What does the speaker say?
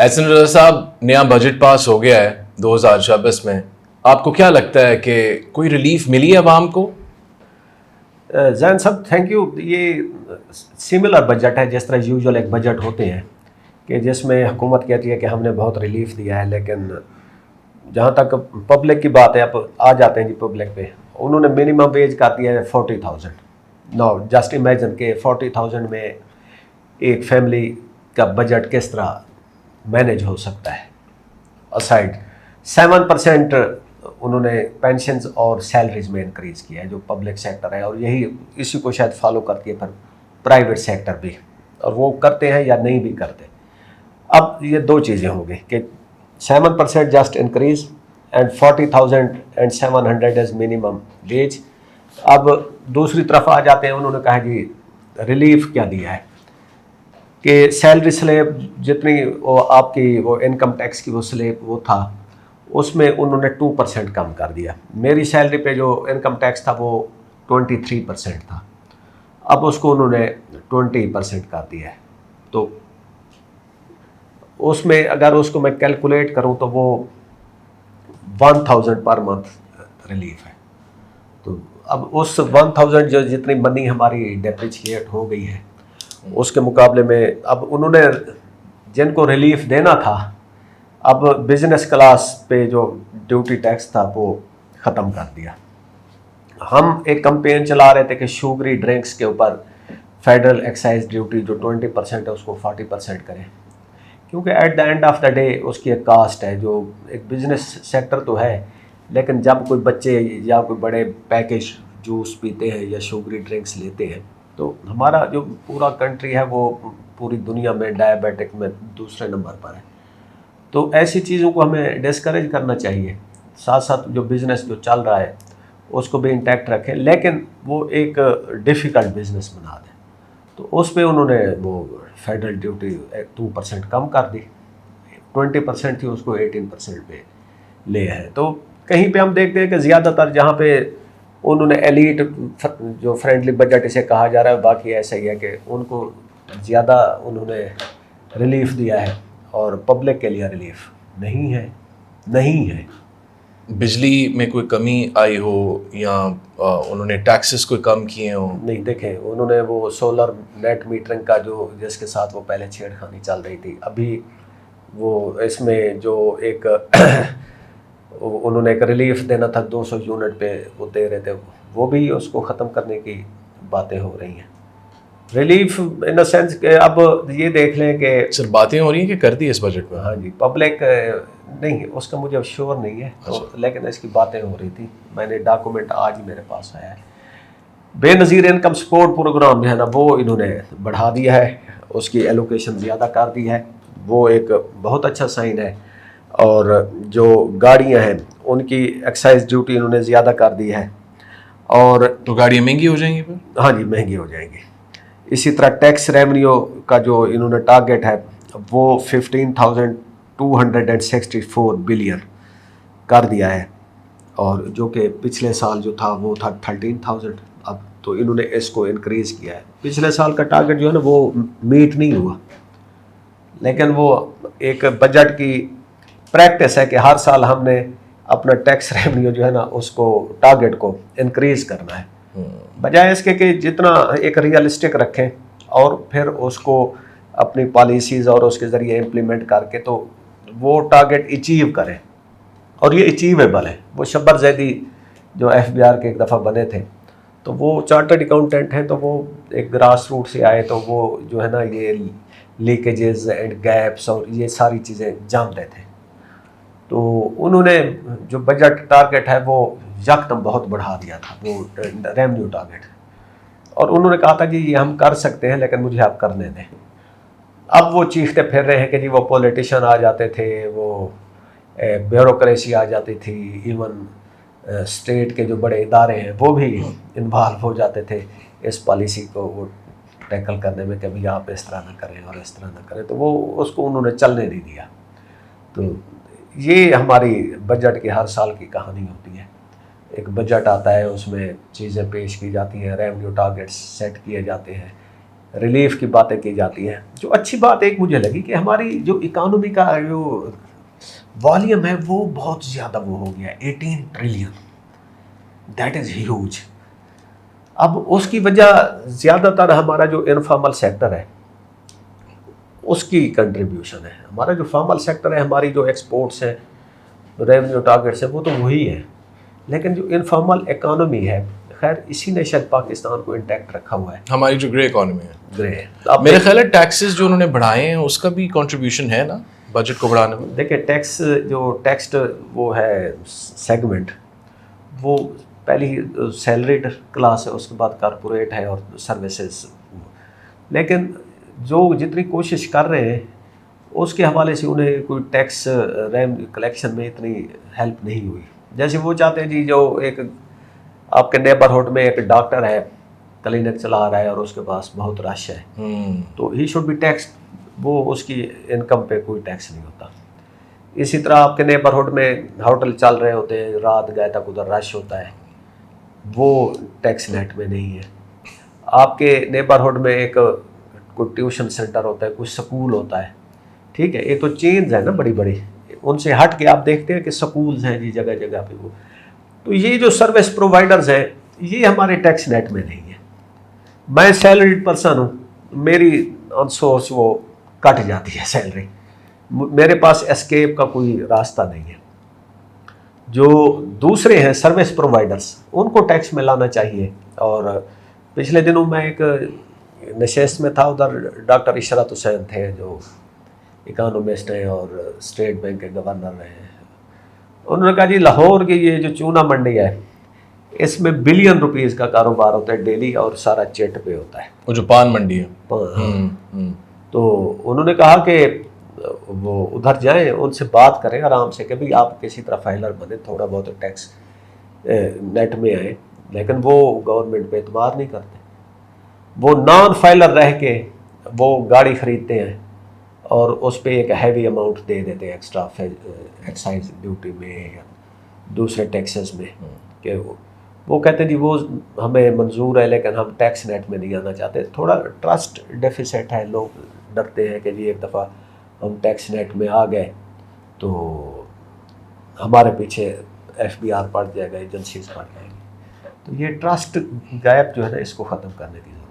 एहसन रज़ा साहब, नया budget pass हो गया है 2024 में। आपको क्या लगता है कि कोई रिलीफ मिली है आवाम को? जैन साहब थैंक यू। ये सिमिलर बजट है जिस तरह यूजुअल एक बजट होते हैं कि जिसमें हुकूमत कहती है कि हमने बहुत रिलीफ दिया है, लेकिन जहाँ तक पब्लिक की बात है, अब आ जाते हैं जी पब्लिक पे। उन्होंने मिनिमम वेज कर दिया है 40,000। नो जस्ट इमेजिन के 40,000 में एक फैमिली का बजट किस तरह मैनेज हो सकता है। असाइड 7% उन्होंने पेंशन्स और सैलरीज में इंक्रीज़ किया है जो पब्लिक सेक्टर है, और यही इसी को शायद फॉलो करती है फिर प्राइवेट सेक्टर भी, और वो करते हैं या नहीं भी करते। अब ये दो चीज़ें होंगी कि 7% just increase and 40,700 is minimum wage. अब दूसरी तरफ आ जाते हैं, उन्होंने कहा कि रिलीफ क्या दिया है कि सैलरी स्लेब जितनी वो आपकी वो इनकम टैक्स की वो स्लेब वो था, उसमें उन्होंने 2% कम कर दिया। मेरी सैलरी पे जो इनकम टैक्स था वो 23% था, अब उसको उन्होंने 20% कर दिया है। तो उसमें अगर उसको मैं कैलकुलेट करूं तो वो 1,000 पर मंथ रिलीफ है। तो अब उस 1,000 जो जितनी मनी हमारी डेप्रिशिएट हो गई है उसके मुकाबले में अब उन्होंने जिनको रिलीफ देना था, अब बिजनेस क्लास पे जो ड्यूटी टैक्स था वो ख़त्म कर दिया। हम एक कैंपेन चला रहे थे कि शुगरी ड्रिंक्स के ऊपर फेडरल एक्साइज ड्यूटी जो 20% है उसको 40% करें, क्योंकि at the end of the day उसकी एक कास्ट है। जो एक बिजनेस सेक्टर तो है, लेकिन जब कोई बच्चे या कोई बड़े पैकेज जूस पीते हैं या शुगरी ड्रिंक्स लेते हैं, तो हमारा जो पूरा कंट्री है वो पूरी दुनिया में डायबिटिक में दूसरे नंबर पर है। तो ऐसी चीज़ों को हमें डिस्करेज करना चाहिए। साथ साथ जो बिज़नेस जो चल रहा है उसको भी इंटैक्ट रखें, लेकिन वो एक डिफ़िकल्ट बिज़नेस बना दें। तो उस पर उन्होंने वो फेडरल ड्यूटी 2% कम कर दी, 20% थी उसको 18% पे ले है। तो कहीं पे हम देखते हैं कि ज़्यादातर जहाँ पे उन्होंने एलीट जो फ्रेंडली बजट इसे कहा जा रहा है, बाकी ऐसा ही है कि उनको ज़्यादा उन्होंने रिलीफ दिया है और पब्लिक के लिए रिलीफ नहीं है। बिजली में कोई कमी आई हो या उन्होंने टैक्सेस कोई कम किए हो? नहीं। देखें, उन्होंने वो सोलर नेट मीटरिंग का जो जिसके साथ वो पहले छेड़खानी चल रही थी, अभी वो इसमें जो एक उन्होंने एक रिलीफ देना था 200 यूनिट पे वो दे रहे थे, वो भी उसको ख़त्म करने की बातें हो रही हैं। रिलीफ इन द सेंस कि अब ये देख लें कि सिर्फ बातें हो रही हैं कि कर दी इस बजट में? हाँ जी, पब्लिक नहीं, उसका मुझे श्योर नहीं है तो, लेकिन इसकी बातें हो रही थी। मैंने डॉक्यूमेंट आज ही मेरे पास आया है। बेनज़ीर इनकम सपोर्ट प्रोग्राम जो है ना, वो इन्होंने बढ़ा दिया है, उसकी एलोकेशन ज़्यादा कर दी है, वो एक बहुत अच्छा साइन है। और जो गाड़ियाँ हैं उनकी एक्साइज ड्यूटी इन्होंने ज़्यादा कर दी है। और तो गाड़ियाँ महंगी हो जाएंगी फिर? हाँ जी, महंगी हो जाएंगी। इसी तरह टैक्स रेवेन्यू का जो इन्होंने टारगेट है वो 15,264 बिलियन कर दिया है, और जो कि पिछले साल जो था वो था 13,000। अब तो इन्होंने इसको इंक्रीज़ किया है। पिछले साल का टारगेट जो है ना वो मीट नहीं हुआ, लेकिन वो एक बजट की प्रैक्टिस है कि हर साल हमने अपना टैक्स रेवेन्यू जो है ना उसको टारगेट को इंक्रीज़ करना है, बजाय इसके कि जितना एक रियलिस्टिक रखें और फिर उसको अपनी पॉलिसीज़ और उसके ज़रिए इम्प्लीमेंट करके तो वो टारगेट अचीव करें। और ये अचीवेबल है। वो शब्बर जैदी जो FBR के एक दफ़ा बने थे, तो वो चार्टर्ड अकाउंटेंट हैं, तो वो एक ग्रास रूट से आए, तो वो जो है ना ये लीकेजेस एंड गैप्स और ये सारी चीज़ें जानते थे। तो उन्होंने जो बजट टारगेट है वो यकदम बहुत बढ़ा दिया था, वो रेवेन्यू टारगेट, और उन्होंने कहा था कि ये हम कर सकते हैं लेकिन मुझे आप करने दें। अब वो चीखते फिर रहे हैं कि जी वो पॉलिटिशियन आ जाते थे, वो ब्यूरोक्रेसी आ जाती थी, इवन स्टेट के जो बड़े इदारे हैं वो भी इन्वॉल्व हो जाते थे इस पॉलिसी को वो टैकल करने में कि भाई आप इस तरह ना करें और इस तरह ना करें, तो वो उसको उन्होंने चलने नहीं दिया। तो ये हमारी बजट की हर साल की कहानी होती है। एक बजट आता है, उसमें चीज़ें पेश की जाती हैं, रेवेन्यू टारगेट्स सेट किए जाते हैं, रिलीफ की बातें की जाती हैं। जो अच्छी बात एक मुझे लगी कि हमारी जो इकानमी का जो वॉल्यूम है वो बहुत ज़्यादा वो हो गया, 18 ट्रिलियन, दैट इज़ ह्यूज। अब उसकी वजह ज़्यादातर हमारा जो इनफॉर्मल सेक्टर है उसकी कंट्रीब्यूशन है। हमारा जो फॉर्मल सेक्टर है, हमारी जो एक्सपोर्ट्स हैं, रेवेन्यू टारगेट्स हैं, वो तो वही है, लेकिन जो इनफॉर्मल इकानमी है, खैर इसी ने शायद पाकिस्तान को इंटैक्ट रखा हुआ है। हमारी जो ग्रे इकोनॉमी है, ग्रे अब मेरा ख्याल है टैक्सेस जो उन्होंने बढ़ाए हैं उसका भी कंट्रीब्यूशन है ना बजट को बढ़ाने में। देखिए, टैक्स जो टैक्स्ड वो है सेगमेंट, वो पहली सैलरीड क्लास है, उसके बाद कॉरपोरेट है और सर्विसेज। लेकिन जो जितनी कोशिश कर रहे हैं उसके हवाले से उन्हें कोई टैक्स कलेक्शन में इतनी हेल्प नहीं हुई। जैसे वो चाहते हैं जी, जो एक आपके नेबरहुड में एक डॉक्टर है, क्लिनिक चला रहा है और उसके पास बहुत रश है, तो ही शुड बी टैक्स, वो उसकी इनकम पे कोई टैक्स नहीं होता। इसी तरह आपके नेबरहुड में होटल चल रहे होते हैं, रात गए तक उधर रश होता है, वो टैक्स नेट में नहीं है। आपके नेबरहुड में एक कोई ट्यूशन सेंटर होता है, कोई स्कूल होता है, ठीक है, ये तो चेन्स है ना बड़ी बड़ी, उनसे हट के आप देखते हैं कि स्कूल्स हैं जी जगह जगह पे। वो तो ये जो सर्विस प्रोवाइडर्स हैं ये हमारे टैक्स नेट में नहीं है। मैं सैलरीड पर्सन हूँ, मेरी ऑन सोर्स वो कट जाती है सैलरी, मेरे पास एस्केप का कोई रास्ता नहीं है। जो दूसरे हैं सर्विस प्रोवाइडर्स, उनको टैक्स में लाना चाहिए। और पिछले दिनों मैं एक नशस्त में था, उधर डॉक्टर इशरत हुसैन थे जो इकोनॉमिस्ट हैं और स्टेट बैंक के गवर्नर रहे हैं। उन्होंने कहा जी, लाहौर की ये जो चूना मंडी है इसमें बिलियन रुपीस का कारोबार होता है डेली और सारा चेट पे होता है, वो जो पान मंडी है। तो उन्होंने कहा कि वो उधर जाएं, उनसे बात करें आराम से कि भाई आप किसी तरह फाइलर बने, थोड़ा बहुत टैक्स नेट में आए। लेकिन वो गवर्नमेंट पे एतबार नहीं करते, वो नॉन फाइलर रह के वो गाड़ी खरीदते हैं और उस पर एक हैवी अमाउंट दे देते हैं एक्स्ट्रा एक्साइज ड्यूटी में या दूसरे टैक्सेस में, कि वो कहते हैं जी वो हमें मंजूर है लेकिन हम टैक्स नेट में नहीं आना चाहते। थोड़ा ट्रस्ट डेफिसिट है, लोग डरते हैं कि जी एक दफ़ा हम टैक्स नेट में आ गए तो हमारे पीछे FBR पड़ जाएगा, एजेंसीज पड़ जाएंगी। तो ये ट्रस्ट गैप जो है ना, इसको ख़त्म करने की ज़रूरत है।